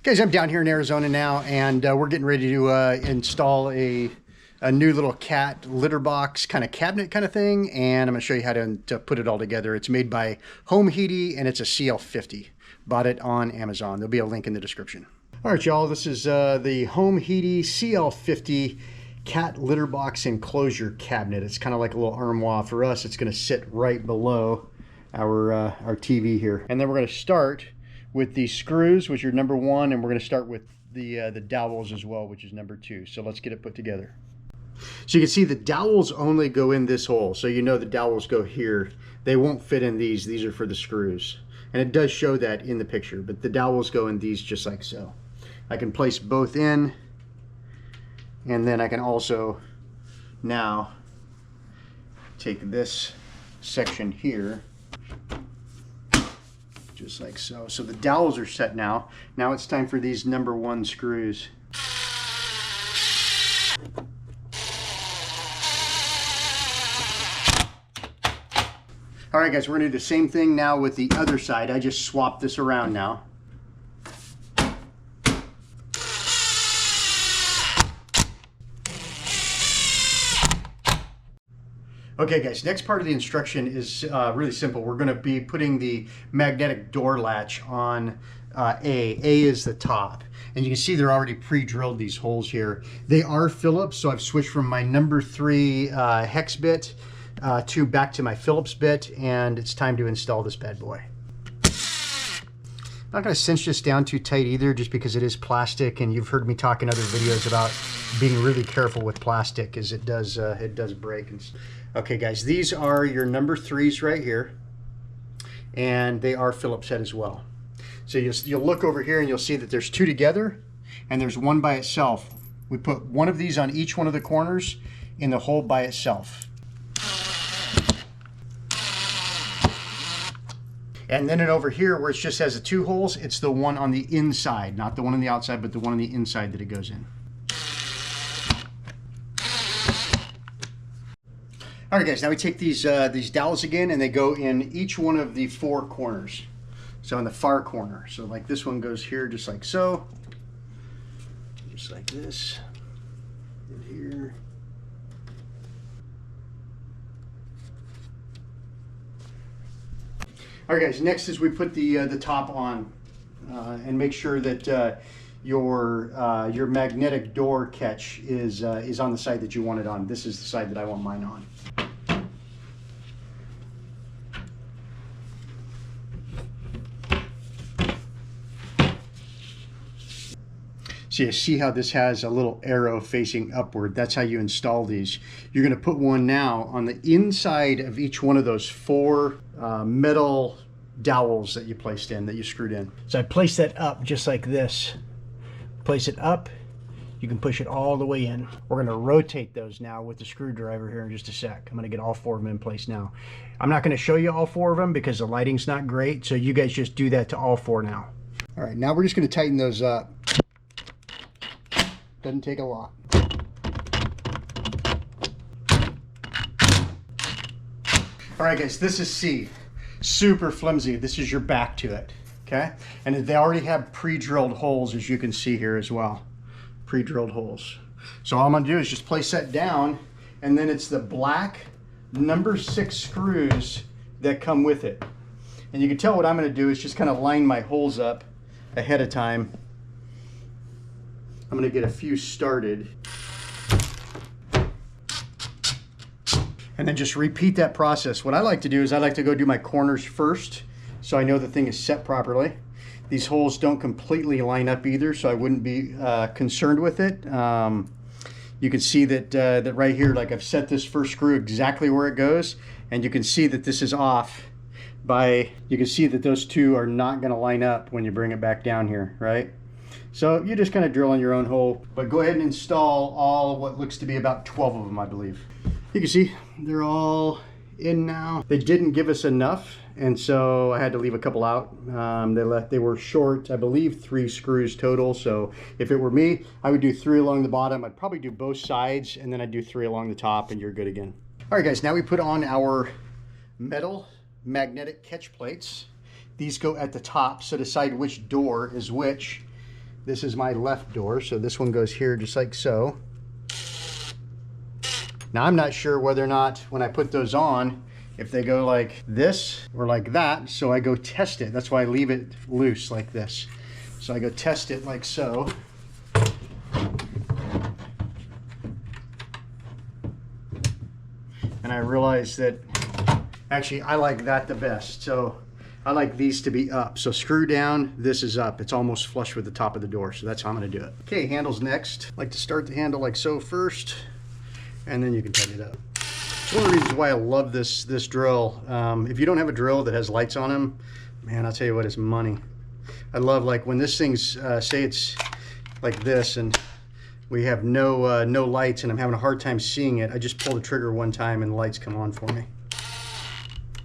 Guys, I'm down here in Arizona now, and we're getting ready to install a new little cat litter box kind of cabinet kind of thing, and I'm going to show you how to put it all together. It's made by Homhedy, and it's a CL50. Bought it on Amazon. There'll be a link in the description. All right, y'all, this is the Homhedy CL50 cat litter box enclosure cabinet. It's kind of like a little armoire. For us, it's going to sit right below our TV here. And then we're going to start with the screws, which are number 1, and we're going to start with the dowels as well, which is number 2. So let's get it put together. So you can see the dowels only go in this hole. So you know the dowels go here. They won't fit in these. These are for the screws. And it does show that in the picture, but the dowels go in these just like so. I can place both in, and then I can also now take this section here, just like so. So the dowels are set now. Now it's time for these number 1 screws. All right, guys, we're gonna do the same thing now with the other side. I just swapped this around now. Okay, guys, next part of the instruction is really simple. We're gonna be putting the magnetic door latch on A. A is the top. And you can see they're already pre-drilled, these holes here. They are Phillips, so I've switched from my number 3 hex bit back to my Phillips bit, and it's time to install this bad boy. I'm not gonna cinch this down too tight either, just because it is plastic, and you've heard me talk in other videos about being really careful with plastic, as it does break. Okay, guys, these are your number 3s right here, and they are Phillips head as well. So you'll look over here and you'll see that there's 2 together, and there's 1 by itself. We put 1 of these on each one of the corners in the hole by itself. And then over here, where it just has the 2 holes, it's the one on the inside, not the one on the outside, but the one on the inside that it goes in. All right, guys, now we take these dowels again, and they go in each one of the 4 corners. So in the far corner. So like this one goes here, just like so. Just like this. And here. All right, guys, next is we put the top on and make sure that your magnetic door catch is on the side that you want it on. This is the side that I want mine on. So you see how this has a little arrow facing upward. That's how you install these. You're going to put one now on the inside of each one of those 4 metal dowels that you placed in, that you screwed in. So I place that up just like this. Place it up. You can push it all the way in. We're going to rotate those now with the screwdriver here in just a sec. I'm going to get all 4 of them in place now. I'm not going to show you all 4 of them because the lighting's not great, so you guys just do that to all 4 now. All right, now we're just going to tighten those up. Doesn't take a lot. All right, guys, this is C. Super flimsy. This is your back to it, okay? And they already have pre-drilled holes, as you can see here as well. Pre-drilled holes. So all I'm gonna do is just place that down, and then it's the black number 6 screws that come with it. And you can tell what I'm gonna do is just kind of line my holes up ahead of time. I'm going to get a few started, and then just repeat that process. What I like to do is I like to go do my corners first, so I know the thing is set properly. These holes don't completely line up either, so I wouldn't be concerned with it. You can see that right here, like I've set this first screw exactly where it goes, and you can see that this is off you can see that those 2 are not going to line up when you bring it back down here, right? So you just kind of drill in your own hole, but go ahead and install all what looks to be about 12 of them, I believe. You can see they're all in now. They didn't give us enough, and so I had to leave a couple out. They were short, I believe 3 screws total. So if it were me, I would do 3 along the bottom. I'd probably do both sides, and then I'd do 3 along the top, and you're good again. All right, guys, now we put on our metal magnetic catch plates. These go at the top, so decide which door is which. This is my left door, so this one goes here just like so. Now I'm not sure whether or not when I put those on, if they go like this or like that, so I go test it. That's why I leave it loose like this. So I go test it like so. And I realize that actually I like that the best. So I like these to be up. So screw down, this is up. It's almost flush with the top of the door. So that's how I'm gonna do it. Okay, handles next. I like to start the handle like so first, and then you can tighten it up. It's one of the reasons why I love this drill. If you don't have a drill that has lights on them, man, I'll tell you what, it's money. I love, like, when this thing's, say it's like this and we have no lights and I'm having a hard time seeing it, I just pull the trigger one time and the lights come on for me.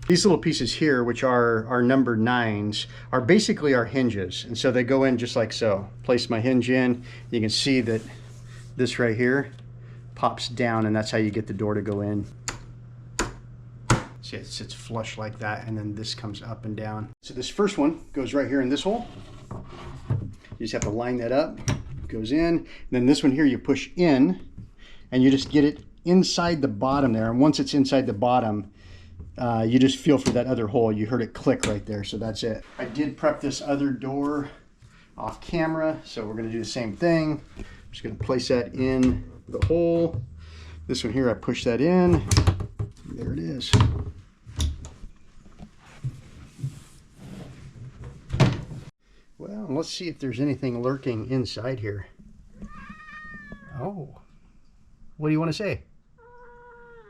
These little pieces here, which are number 9s, are basically our hinges. And so they go in just like so. Place my hinge in, you can see that this right here pops down, and that's how you get the door to go in. See, it sits flush like that, and then this comes up and down. So this first one goes right here in this hole. You just have to line that up, goes in. And then this one here you push in, and you just get it inside the bottom there. And once it's inside the bottom, you just feel for that other hole. You heard it click right there, so that's it. I did prep this other door off camera, so we're gonna do the same thing. I'm just gonna place that in the hole. This one here, I push that in. There it is. Well, let's see if there's anything lurking inside here. Oh, what do you want to say?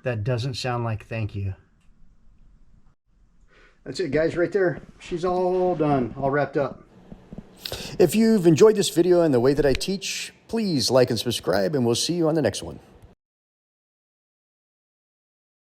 That doesn't sound like thank you. That's it, guys, right there. She's all done, all wrapped up. If you've enjoyed this video and the way that I teach, please like and subscribe, and we'll see you on the next one.